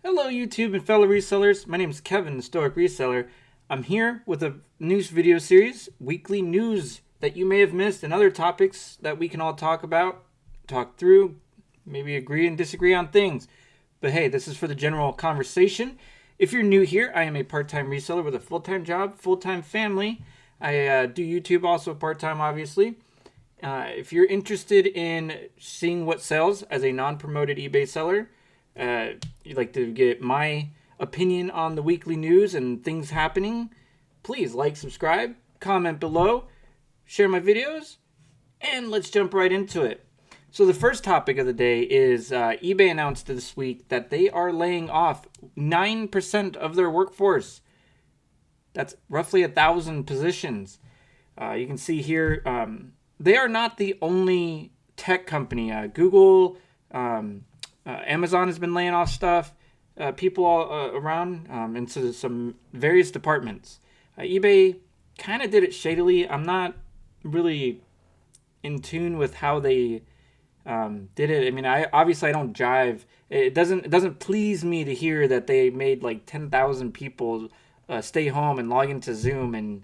Hello YouTube and fellow resellers, my name is Kevin, the Stoic Reseller. I'm here with a news video series, weekly news that you may have missed and other topics that we can all talk about, talk through, maybe agree and disagree on things. But hey, this is for the general conversation. If you're new here, I am a part-time reseller with a full-time job, full-time family. I do YouTube also part-time, obviously. If you're interested in seeing what sells as a non-promoted eBay seller, you'd like to get my opinion on the weekly news and things happening, please like, subscribe, comment below, share my videos, and let's jump right into it. So the first topic of the day is eBay announced this week that they are laying off 9% of their workforce. That's roughly 1,000 positions. You can see here, they are not the only tech company. Google, Amazon has been laying off stuff, people all around into some various departments. eBay kind of did it shadily. I'm not really in tune with how they did it. I mean, I don't jive. It doesn't please me to hear that they made like 10,000 people stay home and log into Zoom and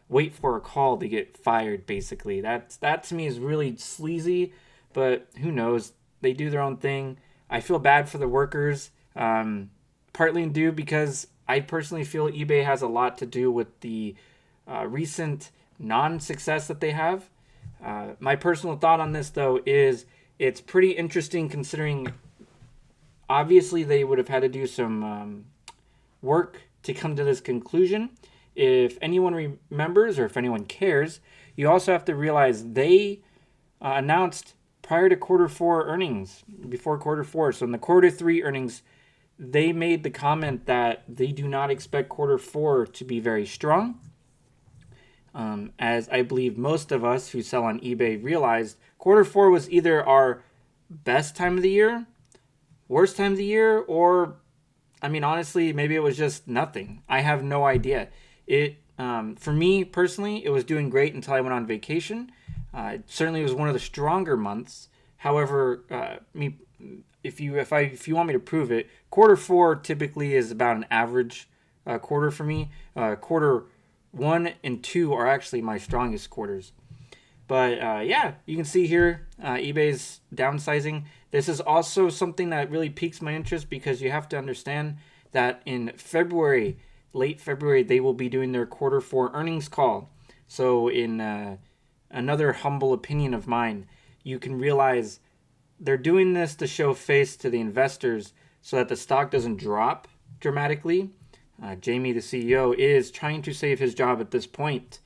wait for a call to get fired. Basically, that to me is really sleazy. But who knows? They do their own thing. I feel bad for the workers, partly due because I personally feel eBay has a lot to do with the recent non-success that they have. My personal thought on this, though, is it's pretty interesting considering obviously they would have had to do some work to come to this conclusion. If anyone remembers or if anyone cares, you also have to realize they announced prior to quarter four earnings, before quarter four. So in the quarter three earnings, they made the comment that they do not expect quarter four to be very strong. As I believe most of us who sell on eBay realized, quarter four was either our best time of the year, worst time of the year, or, I mean, honestly, maybe it was just nothing. I have no idea. For me personally, it was doing great until I went on vacation. It certainly was one of the stronger months. However, if you want me to prove it, quarter four typically is about an average quarter for me. Quarter 1 and 2 are actually my strongest quarters. But yeah, you can see here eBay's downsizing. This is also something that really piques my interest because you have to understand that in February, late February, they will be doing their quarter four earnings call. So in another humble opinion of mine, you can realize they're doing this to show face to the investors so that the stock doesn't drop dramatically. Jamie, the CEO, is trying to save his job at this point.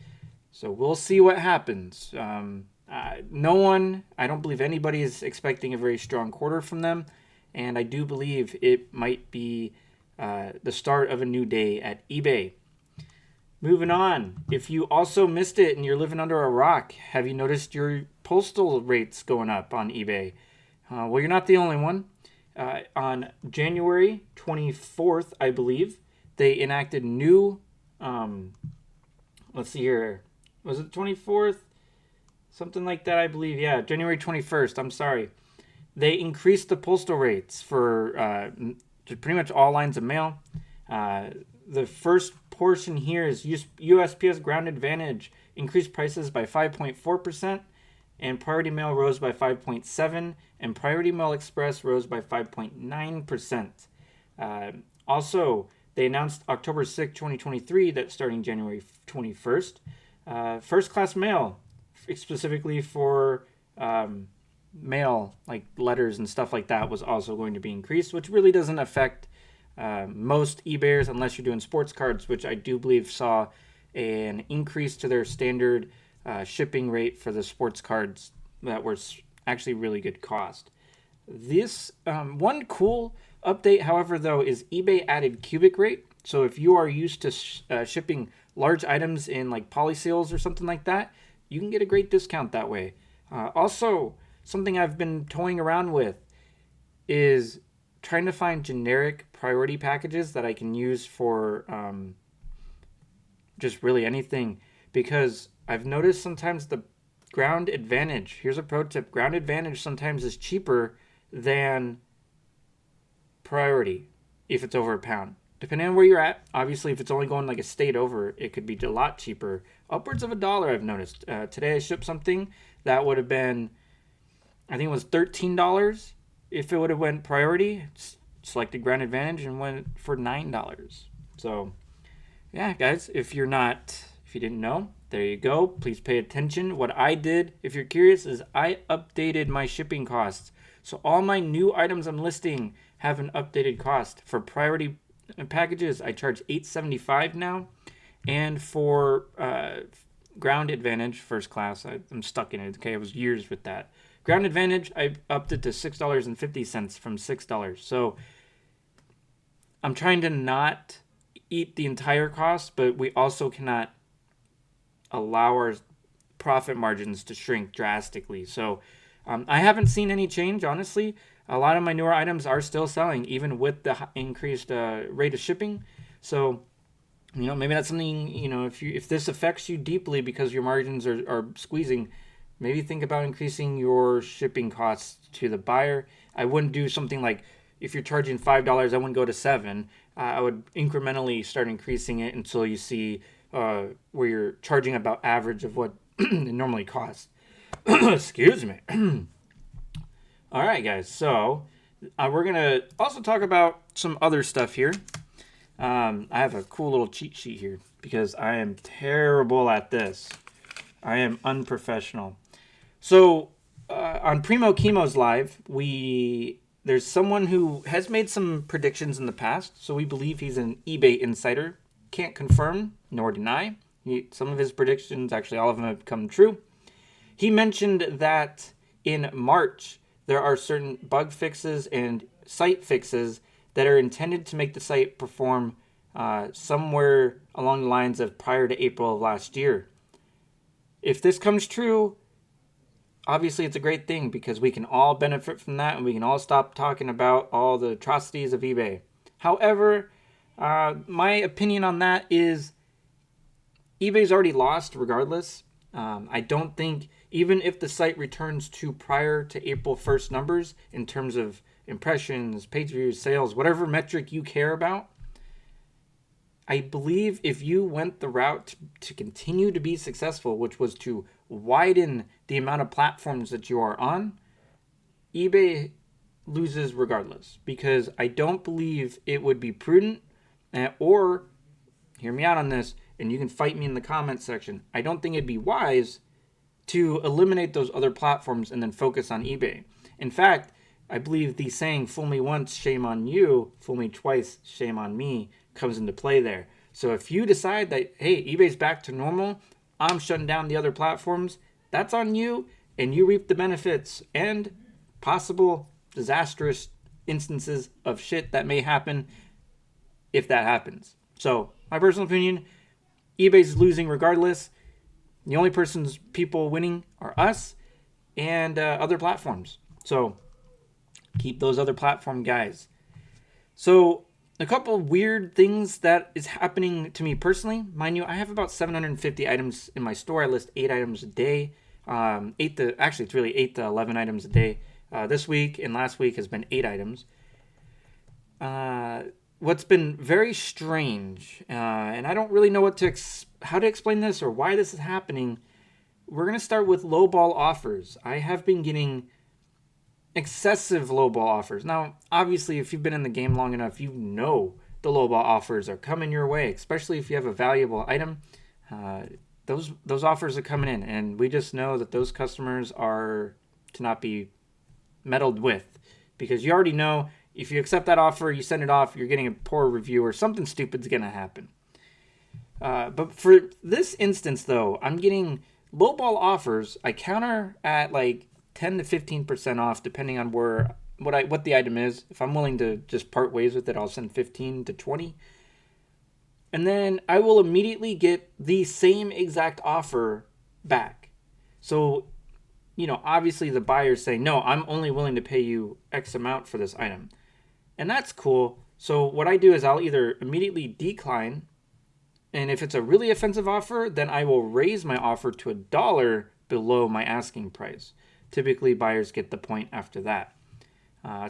So we'll see what happens. No one, I don't believe anybody is expecting a very strong quarter from them. And I do believe it might be the start of a new day at eBay. Moving on, if you also missed it and you're living under a rock, have you noticed your postal rates going up on eBay? Well, you're not the only one. On January 24th, I believe, they enacted new, let's see here, was it 24th? Something like that, I believe. Yeah, January 21st, I'm sorry. They increased the postal rates for pretty much all lines of mail. The first portion here is USPS Ground Advantage increased prices by 5.4%, and Priority Mail rose by 5.7%, and Priority Mail Express rose by 5.9%. Also, they announced October 6, 2023, that starting January 21st, first class mail, specifically for mail, like letters and stuff like that, was also going to be increased, which really doesn't affect most eBayers unless you're doing sports cards, which I do believe saw an increase to their standard shipping rate for the sports cards that were actually really good cost. This one cool update, however, though, is eBay added cubic rate. So if you are used to shipping large items in like polyseals or something like that, you can get a great discount that way. Also, something I've been toying around with is trying to find generic priority packages that I can use for just really anything, because I've noticed sometimes the Ground Advantage, here's a pro tip, Ground Advantage sometimes is cheaper than priority if it's over £1. Depending on where you're at, obviously, if it's only going like a state over, it could be a lot cheaper. Upwards of $1, I've noticed. Today I shipped something that would have been, I think it was $13 if it would have went priority. Selected Ground Advantage and went for $9. So, yeah, guys, if you didn't know, there you go. Please pay attention. What I did, if you're curious, is I updated my shipping costs. So all my new items I'm listing have an updated cost. For priority packages, I charge $8.75 now. And for Ground Advantage, first class, I'm stuck in it. Okay, it was years with that. Ground Advantage, I upped it to $6.50 from $6. So I'm trying to not eat the entire cost, but we also cannot allow our profit margins to shrink drastically. So I haven't seen any change, honestly. A lot of my newer items are still selling, even with the increased rate of shipping. So, maybe that's something, if this affects you deeply because your margins are squeezing, maybe think about increasing your shipping costs to the buyer. I wouldn't do something like, if you're charging $5, I wouldn't go to $7. I would incrementally start increasing it until you see where you're charging about average of what it normally costs. Excuse me. All right, guys. So we're going to also talk about some other stuff here. I have a cool little cheat sheet here because I am terrible at this. I am unprofessional. So on Primo Chemo's live, there's someone who has made some predictions in the past. So we believe he's an eBay insider. Can't confirm nor deny. Some of his predictions, actually all of them, have come true. He mentioned that in March, there are certain bug fixes and site fixes that are intended to make the site perform somewhere along the lines of prior to April of last year. If this comes true, obviously it's a great thing because we can all benefit from that and we can all stop talking about all the atrocities of eBay. However, my opinion on that is eBay's already lost regardless. I don't think, even if the site returns to prior to April 1st numbers in terms of impressions, page views, sales, whatever metric you care about, I believe if you went the route to continue to be successful, which was to widen the amount of platforms that you are on, eBay loses regardless, because I don't believe it would be prudent, or hear me out on this, and you can fight me in the comments section. I don't think it'd be wise to eliminate those other platforms and then focus on eBay. In fact, I believe the saying, fool me once, shame on you, fool me twice, shame on me, comes into play there. So if you decide that, hey, eBay's back to normal, I'm shutting down the other platforms, that's on you, and you reap the benefits and possible disastrous instances of shit that may happen if that happens. So, my personal opinion, eBay's losing regardless. The only people winning are us and other platforms. So, keep those other platform guys. So, a couple of things that is happening to me personally. Mind you, I have about 750 items in my store. I list 8 items a day. 8 to 11 items a day. This week and last week has been 8 items. What's been very strange, and I don't really know how to explain this or why this is happening. We're going to start with lowball offers. I have been getting excessive lowball offers. Now, obviously, if you've been in the game long enough, you know the lowball offers are coming your way, especially if you have a valuable item. Those offers are coming in, and we just know that those customers are to not be meddled with, because you already know if you accept that offer, you send it off, you're getting a poor review or something stupid's going to happen. But for this instance, though, I'm getting lowball offers. I counter at like 10 to 15% off, depending on what the item is. If I'm willing to just part ways with it, I'll send 15 to 20. And then I will immediately get the same exact offer back. So, obviously the buyer's saying, no, I'm only willing to pay you X amount for this item. And that's cool. So what I do is I'll either immediately decline, and if it's a really offensive offer, then I will raise my offer to $1 below my asking price. Typically, buyers get the point after that.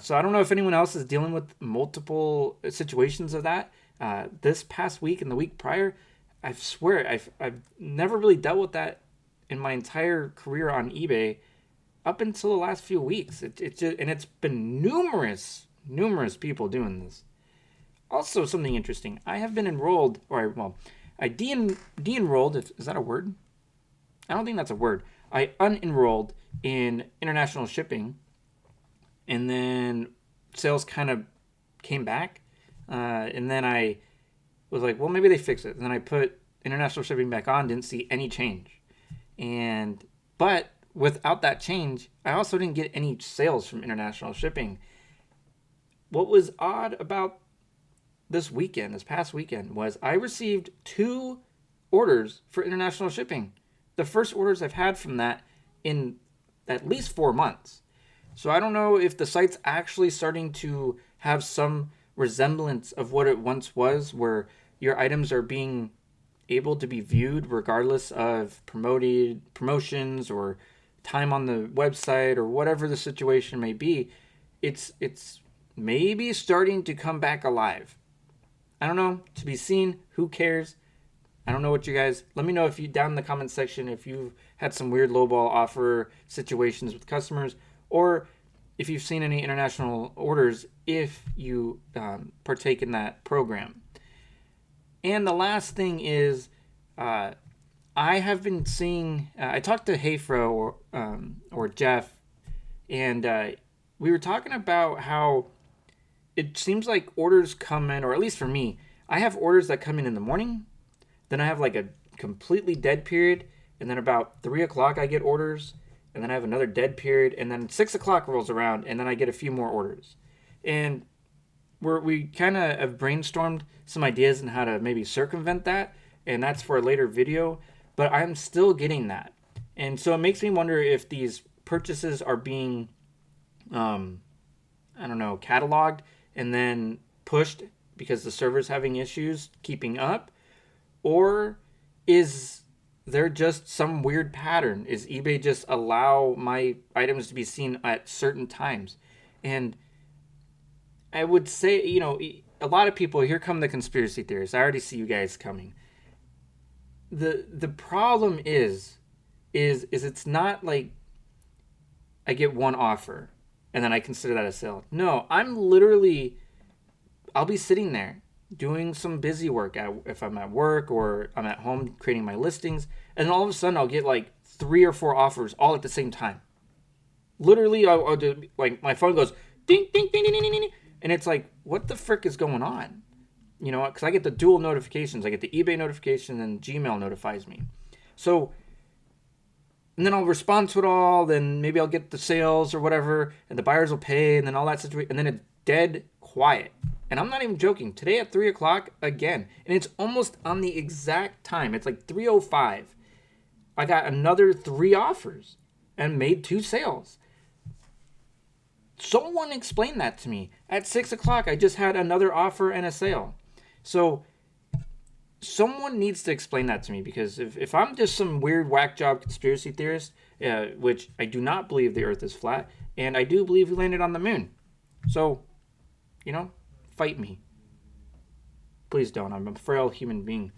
So I don't know if anyone else is dealing with multiple situations of that. This past week and the week prior, I swear I've never really dealt with that in my entire career on eBay up until the last few weeks. It's been numerous people doing this. Also, something interesting. I have been enrolled, I de-enrolled. Is that a word? I don't think that's a word. I unenrolled in international shipping, and then sales kind of came back, and then I was like, well, maybe they fixed it. And then I put international shipping back on, didn't see any change, but without that change, I also didn't get any sales from international shipping. What was odd about this past weekend, was I received 2 orders for international shipping. The first orders I've had from that in at least 4 months. So I don't know if the site's actually starting to have some resemblance of what it once was, where your items are being able to be viewed regardless of promotions or time on the website or whatever the situation may be. It's maybe starting to come back alive. I don't know. To be seen. Who cares? I don't know what you guys... Let me know if you, down in the comment section, if you've had some weird lowball offer situations with customers, or if you've seen any international orders if you partake in that program. And the last thing is, I have been seeing... I talked to Heyfro or Jeff, and we were talking about how it seems like orders come in, or at least for me, I have orders that come in the morning, then I have like a completely dead period, and then about 3 o'clock I get orders, and then I have another dead period, and then 6 o'clock rolls around, and then I get a few more orders. And we kind of have brainstormed some ideas on how to maybe circumvent that, and that's for a later video, but I'm still getting that. And so it makes me wonder if these purchases are being, cataloged and then pushed because the server's having issues keeping up, or is there just some weird pattern? Is eBay just allow my items to be seen at certain times? And I would say, a lot of people, here come the conspiracy theorists. I already see you guys coming. The problem is it's not like I get one offer and then I consider that a sale. No, I'll be sitting there doing some busy work if I'm at work or I'm at home creating my listings, and then all of a sudden I'll get like 3 or 4 offers all at the same time. Literally, I'll do, like, my phone goes ding, ding, ding, ding, ding, ding, and it's like, what the frick is going on? Because I get the dual notifications. I get the eBay notification and Gmail notifies me. So, and then I'll respond to it all, then maybe I'll get the sales or whatever, and the buyers will pay, and then all that situation, and then it's dead quiet. And I'm not even joking. Today at 3 o'clock, again, and it's almost on the exact time. It's like 3:05. I got another 3 offers and made 2 sales. Someone explained that to me. At 6 o'clock, I just had another offer and a sale. So someone needs to explain that to me, because if I'm just some weird whack job conspiracy theorist, which I do not believe the earth is flat, and I do believe we landed on the moon. So, fight me. Please don't. I'm a frail human being.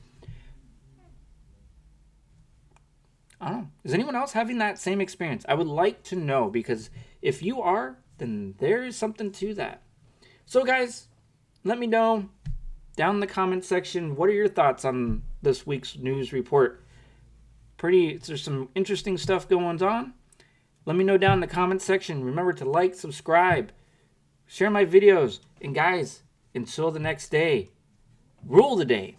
I don't know. Is anyone else having that same experience? I would like to know, because if you are, then there is something to that. So guys, let me know down in the comment section, what are your thoughts on this week's news report? There's some interesting stuff going on. Let me know down in the comment section. Remember to like, subscribe, share my videos. And guys, until the next day, rule the day.